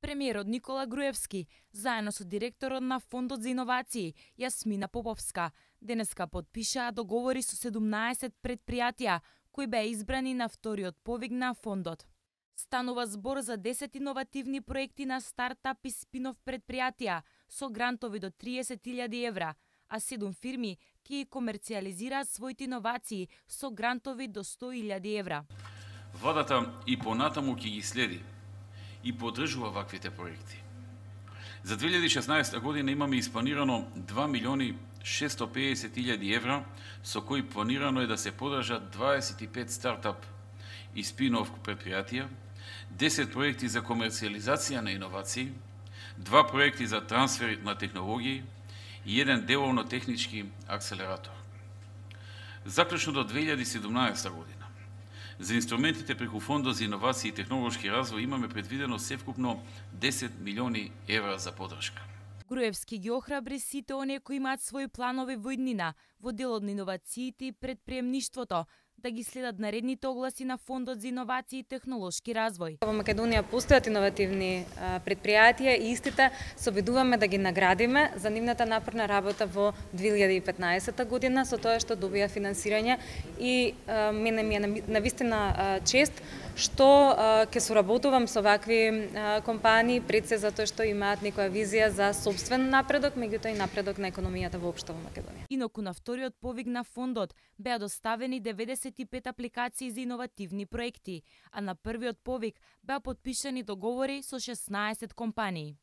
Премиерот Никола Груевски, заедно со директорот на Фондот за иновации Јасмина Поповска, денеска подпишаа договори со 17 предпријатија кои беа избрани на вториот повик на фондот. Станува збор за 10 иновативни проекти на стартап и спинов предпријатија со грантови до 30.000 евра, а 7 фирми ќе комерцијализираат своите иновации со грантови до 100.000 евра. Владата и понатаму ќе ги следи и поддржува ваквите проекти. За 2016 година имаме испланирано 2.650.000 евра, со кои планирано е да се поддржат 25 стартап и спин-оф предпријатија, 10 проекти за комерцијализација на иновации, 2 проекти за трансфер на технологии и 1 деловно-технички акселератор. Заклучно до 2017 година, за инструментите преку Фондот за иновации и технолошки развој имаме предвидено севкупно 10 милиони евра за поддршка. Груевски ги охрабри сите оние кои имаат своји планови во иднина во делот на иновациите и предприемништвото, да ги следат наредните огласи на Фондот за иновации и технолошки развој. Во Македонија постојат иновативни предпријатија и истите се обидуваме да ги наградиме за нивната напорна работа во 2015 година со тоа што добија финансирање и мене ми е навистина чест што ќе соработувам со вакви компании пред се затоа што имаат некоја визија за собствен напредок, меѓутоа и напредок на економијата воопшто во Македонија. Инаку на вториот повик на фондот беа доставени 95 апликации за иновативни проекти, а на првиот повик беа потпишани договори со 16 компании.